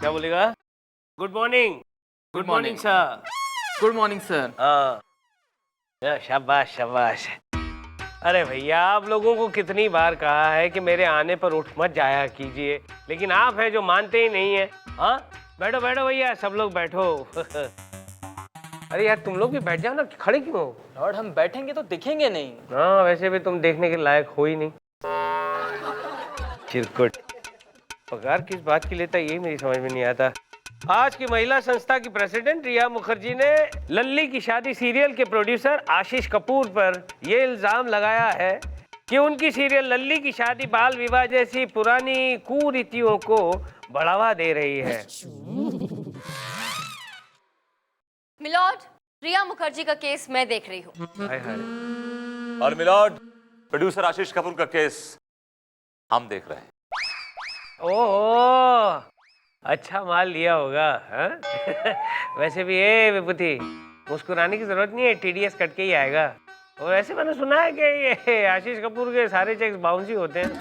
क्या बोलेगा? Good morning. Good morning sir. Good morning sir. हाँ, शाबाश शाबाश। अरे भैया, आप लोगों को कितनी बार कहा है कि मेरे आने पर उठ मत जाया कीजिए, लेकिन आप हैं जो मानते ही नहीं है। हाँ, बैठो बैठो भैया, सब लोग बैठो। अरे यार, तुम लोग भी बैठ जाओ ना, खड़े क्यों हो? लॉर्ड, हम बैठेंगे तो दिखेंगे नहीं। हाँ, वैसे भी तुम देखने के लायक हो ही नहीं। चिरकुट। पगार किस बात की लेता है, यही मेरी समझ में नहीं आता। आज की महिला संस्था की प्रेसिडेंट रिया मुखर्जी ने लल्ली की शादी सीरियल के प्रोड्यूसर आशीष कपूर पर यह इल्जाम लगाया है कि उनकी सीरियल लल्ली की शादी बाल विवाह जैसी पुरानी कुरीतियों को बढ़ावा दे रही है। मिलॉर्ड, रिया मुखर्जी का केस मैं देख रही हूँ। हाय हाय। और मिलॉर्ड, प्रोड्यूसर आशीष कपूर का केस हम देख रहे हैं। ओह, अच्छा माल लिया होगा। हाँ? वैसे भी ये विभूति, मुस्कुराने की जरूरत नहीं है, टीडीएस कट के ही आएगा। और ऐसे मैंने सुना है कि ये आशीष कपूर के सारे चेक्स बाउंस ही होते हैं।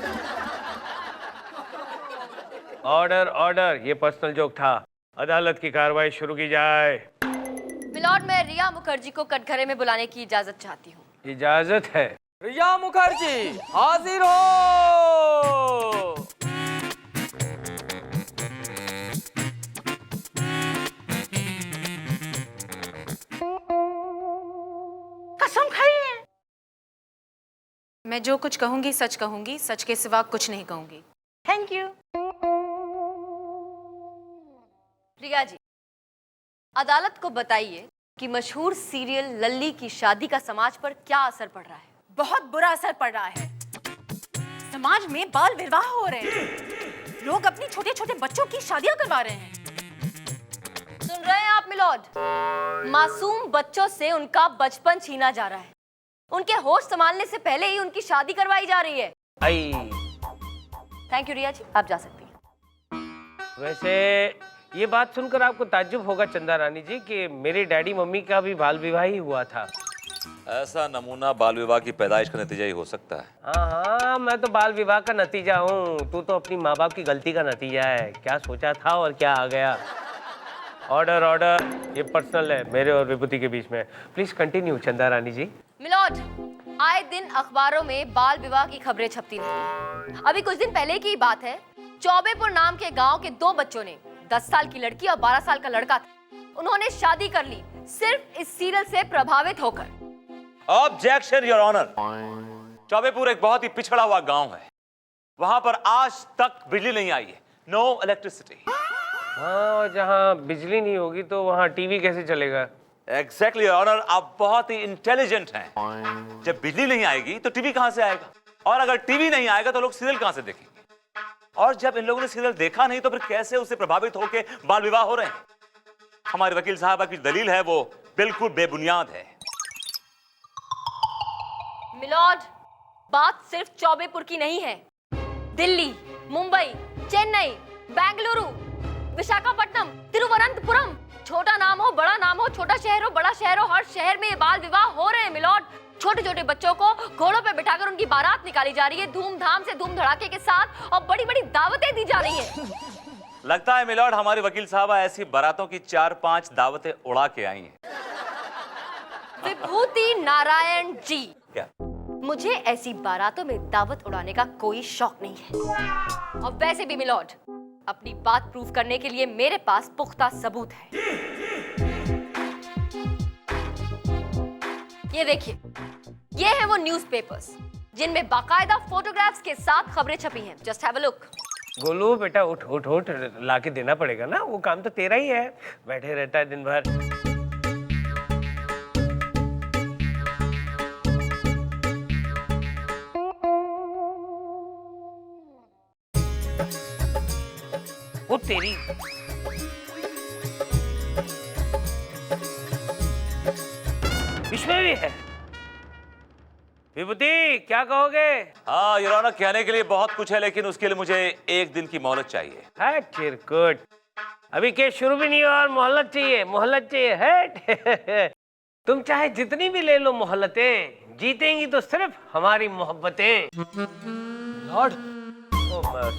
ऑर्डर ऑर्डर, ये पर्सनल जोक था। अदालत की कार्रवाई शुरू की जाए। मिलॉर्ड, मैं रिया मुखर्जी को कटघरे में बुलाने की इजाजत चाहती हूँ। इजाजत है। रिया मुखर्जी हाजिर हो। कसम खाई है। मैं जो कुछ कहूंगी सच कहूंगी, सच के सिवा कुछ नहीं कहूंगी। Thank you. रिया जी, अदालत को बताइए कि मशहूर सीरियल लल्ली की शादी का समाज पर क्या असर पड़ रहा है। बहुत बुरा असर पड़ रहा है। समाज में बाल विवाह हो रहे हैं। लोग अपनी छोटे छोटे बच्चों की शादियां करवा रहे हैं। सुन रहे हैं आप मिलॉर्ड? मासूम बच्चों से उनका बचपन छीना जा रहा है। उनके होश संभालने से पहले ही उनकी शादी करवाई जा रही है। आई। थैंक यू रिया जी, आप जा सकती हैं। वैसे ये बात सुनकर आपको ताज्जुब होगा चंदा रानी जी कि मेरे डैडी मम्मी का भी बाल विवाह ही हुआ था। ऐसा नमूना बाल विवाह की पैदाइश का नतीजा ही हो सकता है। हाँ हाँ, मैं तो बाल विवाह का नतीजा हूँ। तू तो अपनी माँ बाप की गलती का नतीजा है। क्या सोचा था और क्या आ गया। ऑर्डर ऑर्डर, ये पर्सनल है मेरे और विभूति के बीच में। प्लीज कंटिन्यू चंदा रानी जी। मिलॉर्ड, आए दिन अखबारों में बाल विवाह की खबरें छपती रहती हैं। अभी कुछ दिन पहले की बात है, चौबेपुर नाम के गांव के दो बच्चों ने, 10 साल की लड़की और 12 साल का लड़का था, उन्होंने शादी कर ली सिर्फ इस सीरियल से प्रभावित होकर। Objection your honour. चौबेपुर एक बहुत ही पिछड़ा हुआ गांव है। वहां पर आज तक बिजली नहीं आई है। No electricity. हाँ, और जहाँ बिजली नहीं होगी तो वहाँ टीवी कैसे चलेगा? एग्जैक्टली योर ऑनर, आप बहुत ही इंटेलिजेंट हैं। जब बिजली नहीं आएगी तो टीवी कहां से आएगा, और अगर टीवी नहीं आएगा तो लोग सीरियल कहां से देखेंगे, और जब इन लोगों ने सीरियल देखा नहीं तो फिर कैसे उससे प्रभावित होकर बाल विवाह हो रहे हैं। हमारे वकील साहबा की दलील है वो बिल्कुल बेबुनियाद है। मिलॉर्ड, बात सिर्फ चौबेपुर की नहीं है। दिल्ली, मुंबई, चेन्नई, बेंगलुरु, विशाखापट्टनम, तिरुवनंतपुरम, छोटा नाम हो बड़ा नाम हो, छोटा शहर हो बड़ा शहर हो, हर शहर में ये बाल विवाह हो रहे हैं मिलॉर्ड। छोटे छोटे बच्चों को घोड़ों पे बिठाकर उनकी बारात निकाली जा रही है, धूमधाम से, धूम धड़ाके के साथ, और बड़ी बड़ी दावतें दी जा रही है। लगता है मिलॉर्ड हमारे वकील साहबा ऐसी बारातों की 4-5 दावतें उड़ा के आई हैं। विभूति नारायण जी, क्या? मुझे ऐसी बारातों में दावत उड़ाने का कोई शौक नहीं है। और वैसे भी मिलॉर्ड, अपनी बात प्रूव करने के लिए मेरे पास पुख्ता सबूत है। ये देखिए, ये है वो न्यूज़पेपर्स जिनमें बाकायदा फोटोग्राफ्स के साथ खबरें छपी हैं। Just have a look. Golu बेटा, उठ उठ उठ, लाके देना पड़ेगा ना, वो काम तो तेरा ही है। बैठे रहता है दिन भर। वो तेरी। इसमें भी है। विभूति, क्या कहोगे? हाँ योर ऑनर, कहने के लिए बहुत कुछ है, लेकिन उसके लिए मुझे 1 दिन की मोहलत चाहिए। है चिरकुट, अभी केस शुरू भी नहीं हुआ और मोहलत चाहिए? मोहलत चाहिए है? तुम चाहे जितनी भी ले लो मोहलतें, जीतेंगी तो सिर्फ हमारी मोहब्बतें। लॉर्ड,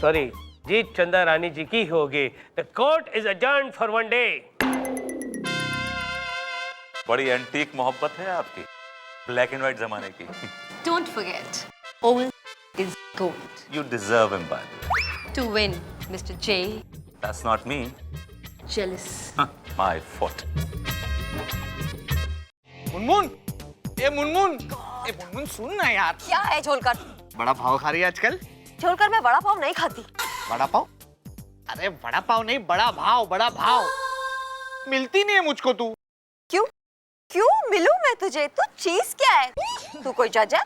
सॉरी, जीत चंदा रानी जी की होगी। The court is adjourned for 1 day. बड़ी एंटीक मोहब्बत है आपकी, ब्लैक एंड व्हाइट जमाने की। Don't forget, old is gold. You deserve him, by the way. To win, Mr. J. That's not me. Jealous. My foot. Munmun, ए मुनमुन सुन ना यार। क्या है झोलकर? बड़ा पाव खा रही है आजकल? झोलकर मैं बड़ा पाव नहीं खाती। बड़ा पाव? अरे बड़ा पाव नहीं, बड़ा भाव। मिलती नहीं है मुझको तू। क्यों मिलूं मैं तुझे? तू चीज क्या है? तू कोई जज है?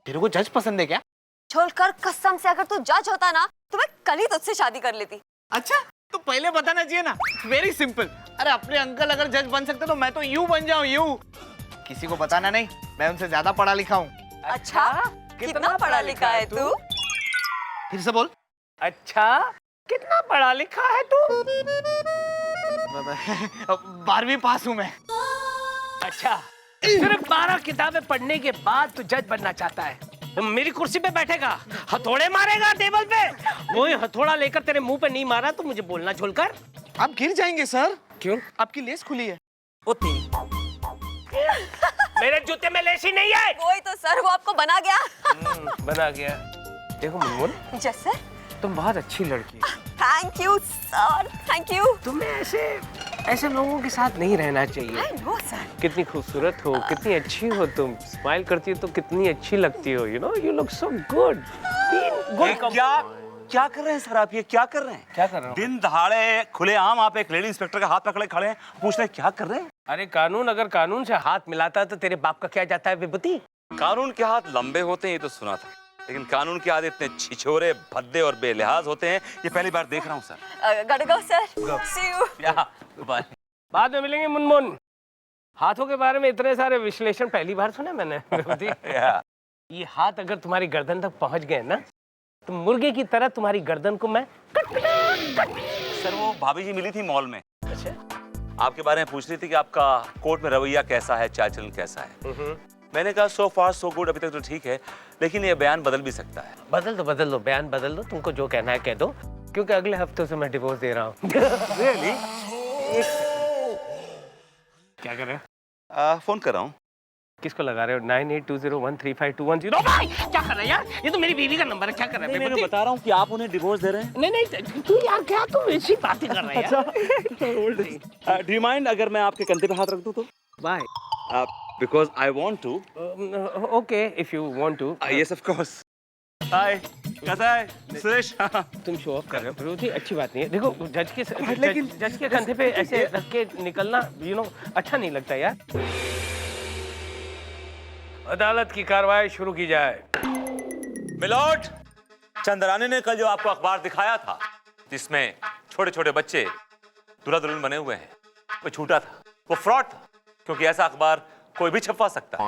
तेरे को जज पसंद है क्या? झोलकर कसम से अगर तू जज होता ना तो मैं कल ही तुझसे शादी कर लेती। अच्छा, तो पहले बताना चाहिए ना। Very simple. अरे अपने अंकल अगर जज बन सकते तो मैं तो यूं बन जाऊं, यूं। किसी को बताना नहीं, मैं उनसे ज्यादा पढ़ा लिखा हूँ। अच्छा, कितना पढ़ा लिखा है तू? फिर से बोल। अच्छा, कितना पढ़ा लिखा है तू? 12वीं पास हूँ मैं। अच्छा, सिर्फ 12 किताबें पढ़ने के बाद तू जज बनना चाहता है? तो मेरी कुर्सी पे बैठेगा, हथौड़े मारेगा टेबल पे। वही हथौड़ा लेकर तेरे मुंह पे नहीं मारा तो मुझे बोलना झोलकर। आप गिर जाएंगे सर। क्यों? आपकी लेस खुली है। वो तेरी मेरे जूते में लेसी नहीं है। वही तो सर, वो आपको बना गया। बना गया। देखो मुनमुन, यस सर। तुम बहुत अच्छी लड़की हो। Thank you sir, thank you. तुम्हें ऐसे लोगों के साथ नहीं रहना चाहिए। I know sir. कितनी खूबसूरत हो, कितनी अच्छी हो तुम। स्माइल करती हो तो कितनी अच्छी लगती हो। You know, you look so good. क्या कर रहे हैं सर आप? ये क्या कर रहे हैं? क्या कर रहा हूँ? दिन दहाड़े खुलेआम आप एक लेडी इंस्पेक्टर का हाथ पकड़े खड़े हैं, पूछ रहे हैं क्या कर रहे हैं? अरे कानून अगर कानून से हाथ मिलाता है तो तेरे बाप का क्या जाता है विभूति? कानून के हाथ लंबे होते हैं ये तो सुना था, लेकिन कानून के हाथ इतने छिछोरे, भद्दे और बेलिहाज होते हैं ये पहली बार देख रहा हूँ sir. Got go sir. See you. Bye. बाद में मिलेंगे मुनमुन। हाथों के बारे में इतने सारे विश्लेषण पहली बार सुने मैंने विभूति। ये हाथ अगर तुम्हारी गर्दन तक पहुंच गए ना तो मुर्गे की तरह तुम्हारी गर्दन को मैं सर वो भाभी जी मिली थी मॉल में, अच्छा आपके बारे में पूछ रही थी कि आपका कोर्ट में रवैया कैसा है, चाल चलन कैसा है। मैंने कहा सो फार सो गुड, अभी तक तो ठीक है, लेकिन ये बयान बदल भी सकता है। बदल दो बयान बदल दो, तुमको जो कहना है कह दो, क्योंकि अगले हफ्ते से मैं डिवोर्स दे रहा हूँ। Really? क्या कर रहे हो? फोन कर रहा हूँ। किसको लगा रहे हो? 9820135210। भाई क्या कर रहे हैं यार? ये तो मेरी बीवी का नंबर है। क्या कर रहे हैं? मैं बता रहा हूँ कि आप उन्हें डिवोर्स दे रहे हैं। नहीं तू यार क्या तुम ऐसी बातें कर रहे हैं? डू यू माइंड अगर मैं आपके कंधे पे हाथ रख दूँ तो? Why? Because I want to. Okay, if you want to. Yes, of course. Hi. कैसा है सुरेश? तुम शो ऑफ कर रहे हो विरोधी, अच्छी बात नहीं है। देखो जज के कंधे पे ऐसे रख के निकलना अच्छा नहीं लगता यार। अदालत की कार्रवाई शुरू की जाए। मिलॉर्ड, चंद्रानी ने कल जो आपको अखबार दिखाया था जिसमें छोटे छोटे बच्चे दूल्हा दुल्हन बने हुए हैं, वो झूठा था, वो फ्रॉड था, क्योंकि ऐसा अखबार कोई भी छपवा सकता है।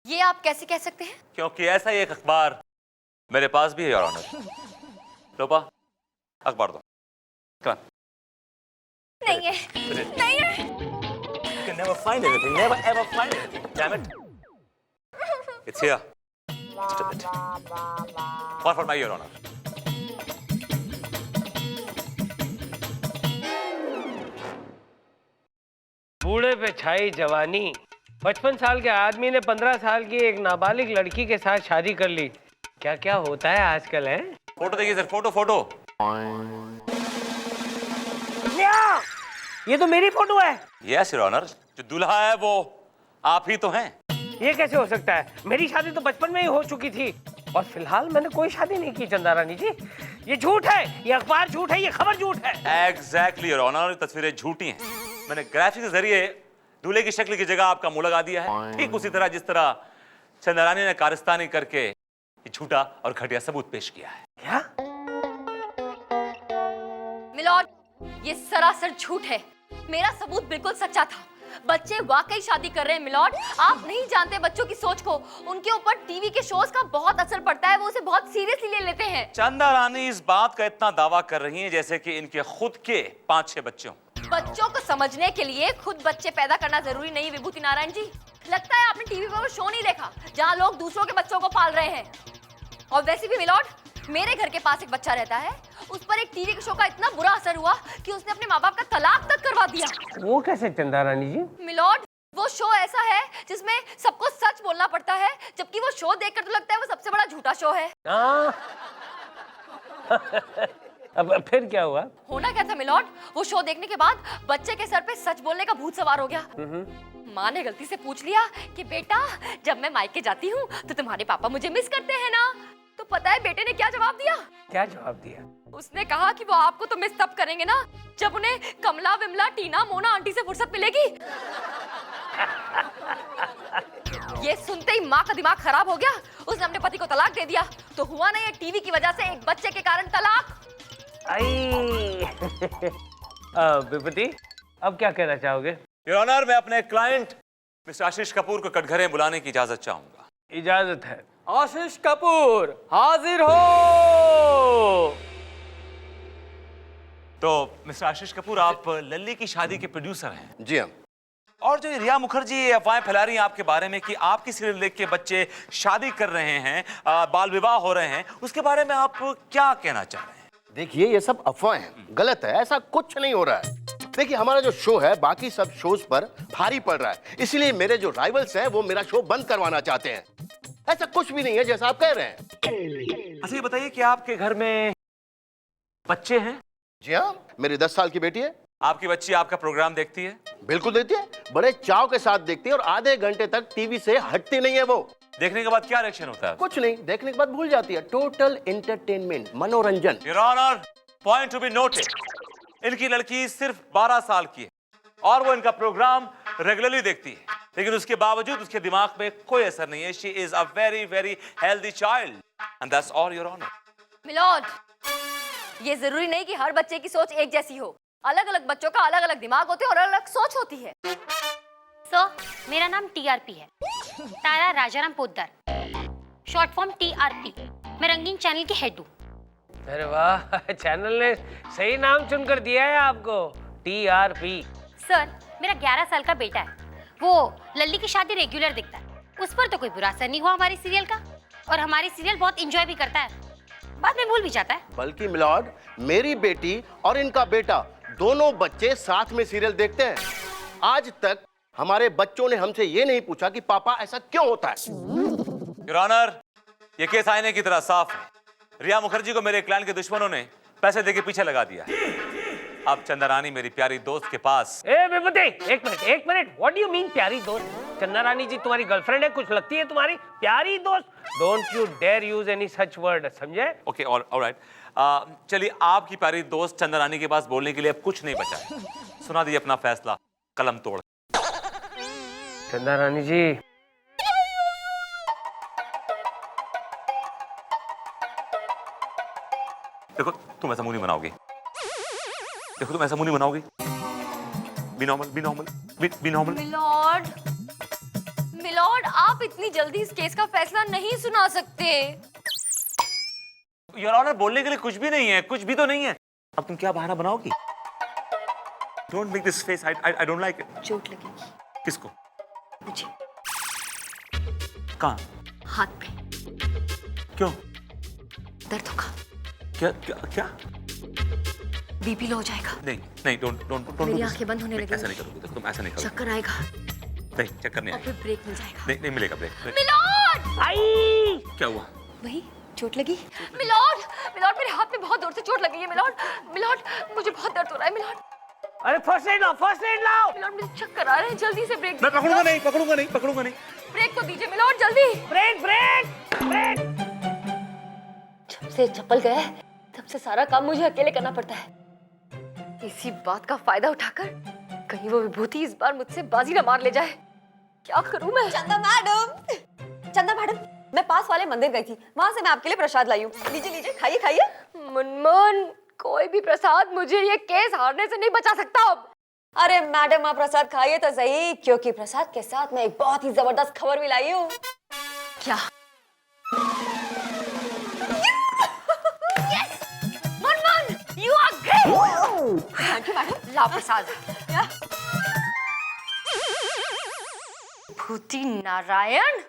ये आप कैसे कह सकते हैं? क्योंकि ऐसा ही एक अखबार मेरे पास भी है योर ऑनर। लोपा अखबार दो। Come on. नहीं है, नहीं है। You can never find anything. Never ever find anything. Damn it. It's here. Just a bit. Forward my your honor. बूढ़े पे छाई जवानी। 55 साल के आदमी ने 15 साल की एक नाबालिग लड़की के साथ शादी कर ली। क्या क्या होता है आजकल है? फोटो देखिए सर, फोटो। ये तो मेरी फोटो है। Yes, your honor. जो दूल्हा है वो आप ही तो हैं। ये कैसे हो सकता है? मेरी शादी तो बचपन में ही हो चुकी थी और फिलहाल मैंने कोई शादी नहीं की चंदा रानी जी। ये झूठ है, ये अखबार झूठ है, ये खबर झूठ है। Exactly, your honor. तस्वीरें झूठी हैं। मैंने ग्राफिक्स के जरिए दूल्हे की शक्ल की जगह आपका मुंह लगा दिया है, ठीक उसी तरह जिस तरह चंद्रानी ने कारस्तानी करके ये झूठा और घटिया सबूत पेश किया है। क्या? मिलॉर्ड, ये सरासर झूठ है। मेरा सबूत बिल्कुल सच्चा था। बच्चे वाकई शादी कर रहे हैं मिलॉर्ड। आप नहीं जानते बच्चों की सोच को। उनके ऊपर टीवी के शोज का बहुत असर पड़ता है, वो उसे बहुत सीरियसली ले लेते हैं। चंदा रानी इस बात का इतना दावा कर रही हैं जैसे कि इनके खुद के 5-6 बच्चे हों। बच्चों को समझने के लिए खुद बच्चे पैदा करना जरूरी नहीं विभूति नारायण जी। लगता है आपने टीवी पर वो शो नहीं देखा जहाँ लोग दूसरों के बच्चों को पाल रहे हैं। और वैसे भी मिलॉर्ड, मेरे घर के पास एक बच्चा रहता है, उस पर एक टीवी के शो का इतना बुरा असर हुआ कि उसने अपने माँ बाप का तलाक तक करवा दिया। वो कैसे चंदा रानी जी? मिलॉर्ड, वो शो ऐसा है जिसमें सबको सच बोलना पड़ता है, जबकि वो शो देखकर तो लगता है वो सबसे बड़ा झूठा शो है। अब फिर क्या हुआ? होना क्या था मिलॉर्ड, वो शो देखने के बाद बच्चे के सर पे सच बोलने का भूत सवार हो गया। माँ ने गलती से पूछ लिया कि बेटा, जब मैं मायके जाती हूँ तो तुम्हारे पापा मुझे मिस करते हैं ना? तो पता है बेटे ने क्या जवाब दिया? क्या जवाब दिया? उसने कहा कि वो आपको तो मिस तब करेंगे ना जब उन्हें कमला, विमला, टीना, मोना आंटी से फुर्सत मिलेगी। ये सुनते ही माँ का दिमाग खराब हो गया। उसने अपने पति को तलाक दे दिया। तो हुआ ना ये टीवी की वजह से एक बच्चे के कारण तलाक। विभूति, अब क्या कहना चाहोगे? योर ऑनर, मैं अपने क्लाइंट मिस्टर आशीष कपूर को कटघरे बुलाने की इजाजत चाहूंगा। इजाजत है। आशीष कपूर हाजिर हो। तो मिस्टर आशीष कपूर, आप लल्ली की शादी के प्रोड्यूसर हैं। जी हाँ। और जो ये रिया मुखर्जी ये अफवाहें फैला रही हैं आपके बारे में कि आपकी सीरियल देख के बच्चे शादी कर रहे हैं, बाल विवाह हो रहे हैं, उसके बारे में आप क्या कहना चाह रहे हैं? देखिए, ये सब अफवाहें हैं, गलत है, ऐसा कुछ नहीं हो रहा है। देखिए, हमारा जो शो है बाकी सब शोज पर भारी पड़ रहा है, इसलिए मेरे जो राइवल्स हैं वो मेरा शो बंद करवाना चाहते हैं। ऐसा कुछ भी नहीं है जैसा आप कह रहे हैं। अच्छा, ये बताइए कि आपके घर में बच्चे हैं? जी हाँ, मेरी 10 साल की बेटी है। आपकी बच्ची आपका प्रोग्राम देखती है? बिल्कुल देखती है, बड़े चाव के साथ देखती है और आधे घंटे तक टीवी से हटती नहीं है वो। देखने के बाद क्या रिएक्शन होता है? कुछ नहीं, देखने के बाद भूल जाती है। टोटल एंटरटेनमेंट, मनोरंजन। Your honour, point to be noted, इनकी लड़की सिर्फ 12 साल की है और वो इनका प्रोग्राम रेगुलरली देखती है, लेकिन उसके बावजूद उसके दिमाग में कोई असर नहीं है। She is a very very healthy child and that's all your honour. Milord, ये जरूरी नहीं कि हर बच्चे की सोच एक जैसी हो। अलग अलग बच्चों का अलग अलग दिमाग होते हैं और अलग अलग सोच होती है। सर, मेरा नाम टीआरपी है, Tara Rajaram Poddar, short form TRP. मैं रंगीन चैनल की हेड हूँ। अरे वाह, चैनल ने सही नाम चुनकर दिया है आपको, टीआरपी। सर, मेरा 11 साल का बेटा है, वो लल्ली की शादी रेगुलर देखता है। उस पर तो कोई बुरा असर नहीं हुआ हमारी सीरियल का, और हमारी सीरियल बहुत इंजॉय भी करता है, बाद में भूल भी जाता है। बल्कि मिलॉर्ड, मेरी बेटी और इनका बेटा दोनों बच्चे साथ में सीरियल देखते हैं। आज तक हमारे बच्चों ने हमसे ये नहीं पूछा कि पापा ऐसा क्यों होता है। योर ऑनर, ये केस आईने की तरह साफ है। रिया मुखर्जी को मेरे क्लाइंट के दुश्मनों ने पैसे देके पीछे लगा दिया। अब चंदा रानी मेरी प्यारी दोस्त के पास। ए विभूति, एक minute, what do you mean प्यारी दोस्त? चंदा रानी जी तुम्हारी गर्लफ्रेंड है, कुछ लगती है तुम्हारी प्यारी दोस्त? Don't you dare use any such word, समझे? Okay, alright. चलिए, आपकी प्यारी दोस्त चंदा रानी के पास बोलने के लिए अब कुछ नहीं बचा है। सुना दिए अपना फैसला, कलम तोड़। चंदा रानी जी, देखो, तुम ऐसा मुंह नहीं बनाओगी। देखो, तुम ऐसा मुंह नहीं बनाओगी। Be normal, be normal, be normal. Milord, milord, आप इतनी जल्दी इस केस का फैसला नहीं सुना सकते। योर ऑनर, बोलने के लिए कुछ भी नहीं है, कुछ भी तो नहीं है। अब तुम क्या बहाना बनाओगी? Don't make this face, I don't like it. चोट लगेगी। किसको? मुझे। कहाँ? हाथ पे। क्यों? दर्द होगा। क्या क्या क्या? बीपी लो हो जाएगा। नहीं नहीं, डोंट। मेरी आंखें बंद होने लगेंगी। ऐसा नहीं करोगे, देखो तुम ऐसा नहीं करोगे। चक्कर आएगा। नहीं, चक्कर नहीं और आएगा। फिर ब्रेक मिल जाएगा। नहीं नहीं मिलेगा ब्रेक। मिलॉर्ड! आई! क्या हुआ? वही चोट लगी। मिलॉर्ड, मिलॉर्ड, मेरे हाथ में बहुत जोर से चोट लगी है। मिलॉर्ड, मिलॉर्ड, मुझे बहुत दर्द हो रहा है। मिलॉर्ड, अरे फर्स्ट एड लाओ, फर्स्ट एड लाओ। मिलॉर्ड, मुझे चक्कर आ रहे हैं, जल्दी से ब्रेक। मैं पकड़ूंगा नहीं, पकड़ूंगा नहीं, पकड़ूंगा नहीं। ब्रेक तो दीजिए मिलॉर्ड, जल्दी। Break break break. जब से चप्पल गया है, तब से सारा काम मुझे अकेले करना पड़ता है। इसी बात का फायदा उठाकर कहीं वो विभूति इस बार मुझसे बाजी न मार ले जाए। क्या करूं मैं? चंदा मैडम, मैं पास वाले मंदिर गई थी, वहाँ से मैं आपके लिए प्रसाद लाई हूँ। लीजिए लीजिए, खाइए खाइए। मुनमुन, कोई भी प्रसाद मुझे ये केस हारने से नहीं बचा सकता अब। अरे मैडम, आप प्रसाद खाइए तो सही, क्योंकि प्रसाद के साथ मैं एक बहुत ही जबरदस्त खबर भी लाई हूँ। क्या? Munmun, you are great! Thank you madam. ला प्रसाद। विभूति नारायण।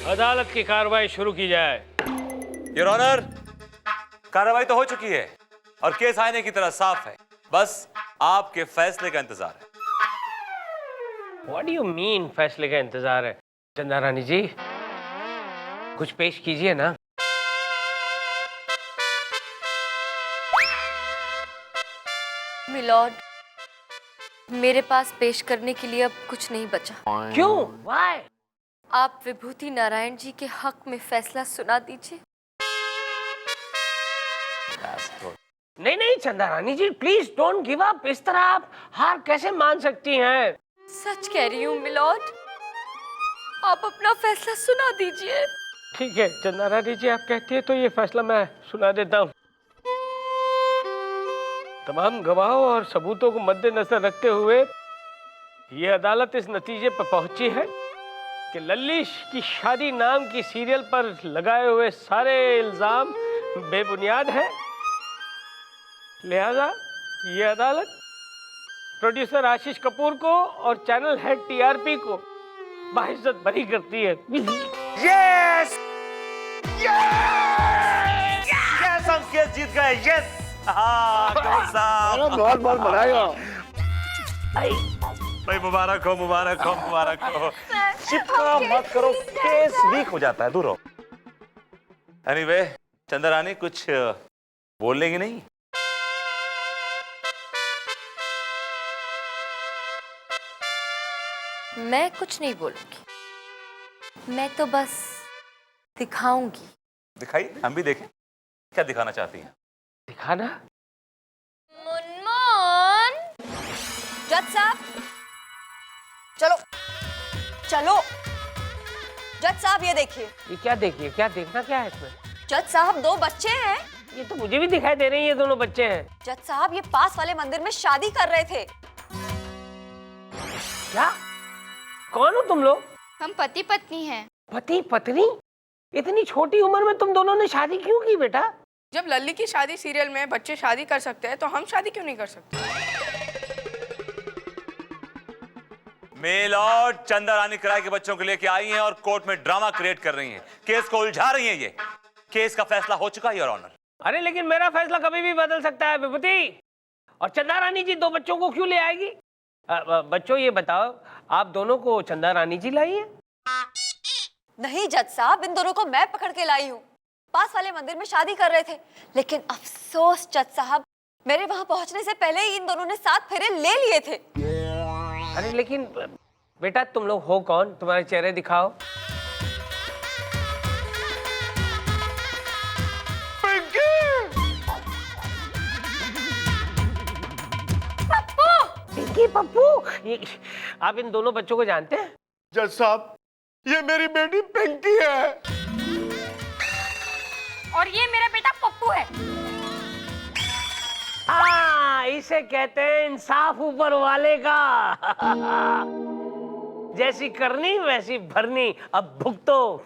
अदालत की कार्रवाई शुरू की जाए। योर ऑनर, कार्रवाई तो हो चुकी है और केस आईने की तरह साफ है। बस आपके फैसले का इंतजार है। What do you mean फैसले का इंतजार है? चंदा रानी जी, कुछ पेश कीजिए ना। मिलॉर्ड, मेरे पास पेश करने के लिए अब कुछ नहीं बचा। क्यों? Why? आप विभूति नारायण जी के हक में फैसला सुना दीजिए। नहीं नहीं चंदा रानी जी, प्लीज डोंट गिव अप। इस तरह आप हार कैसे मान सकती हैं? सच कह रही हूँ मिलॉर्ड, आप अपना फैसला सुना दीजिए। ठीक है चंदा रानी जी, आप कहती है तो ये फैसला मैं सुना देता हूँ। तमाम गवाहों और सबूतों को मद्देनजर रखते हुए ये अदालत इस नतीजे पर पहुंची है कि लल्ली की शादी नाम की सीरियल पर लगाए हुए सारे इल्जाम बेबुनियाद है। लिहाजा ये अदालत प्रोड्यूसर आशीष कपूर को और चैनल हेड टीआरपी को बाइज्जत बरी करती है। यस यस, हम केस जीत गए। यस, हाँ कौन साहब, बहुत बहुत बधाई हो। भाई मुबारक हो, मुबारक हो, मुबारक हो। चिपका मत करो, केस लीक हो जाता है, दूर हो। एनीवे, चंदा रानी कुछ बोलने की नहीं? मैं कुछ नहीं बोलूंगी, मैं तो बस दिखाऊंगी। दिखाइए, हम भी देखें क्या दिखाना चाहती हैं। दिखाना? मुनमुन, जज साहब, चलो चलो। जज साहब ये देखिए। ये क्या देखिए? क्या देखना क्या है इसमें? जज साहब, दो बच्चे हैं। ये तो मुझे भी दिखाई दे रही है, ये दोनों बच्चे हैं। जज साहब, ये पास वाले मंदिर में शादी कर रहे थे। क्या? कौन हो तुम लोग? हम पति पत्नी हैं। पति पत्नी? इतनी छोटी उम्र में तुम दोनों ने शादी क्यों की बेटा? जब लल्ली की शादी सीरियल में बच्चे शादी कर सकते हैं तो हम शादी क्यों नहीं कर सकते? मेल और चंदा रानी किराए के बच्चों को लेके आई हैं और कोर्ट में ड्रामा क्रिएट कर रही हैं, केस को उलझा रही हैं। ये केस का फैसला हो चुका है योर ऑनर। अरे लेकिन मेरा फैसला कभी भी बदल सकता है विभूति। और चंदा रानी जी दो बच्चों को क्यों ले आएगी? बच्चों ये बताओ, आप दोनों को चंदा रानी जी लाई है? नहीं जज साहब, इन दोनों को मैं पकड़ के लाई हूँ। पास वाले मंदिर में शादी कर रहे थे, लेकिन अफसोस जज साहब, मेरे वहां पहुंचने से पहले ही इन दोनों ने 7 फेरे ले लिए थे। अरे लेकिन बेटा तुम लोग हो कौन? तुम्हारे चेहरे दिखाओ। पिंकी पप्पू, आप इन दोनों बच्चों को जानते हैं? जज साहब, ये मेरी बेटी पिंकी है। और ये मेरा बेटा पप्पू है। हाँ, इसे कहते हैं इंसाफ ऊपर वाले का। जैसी करनी वैसी भरनी, अब भुगतो।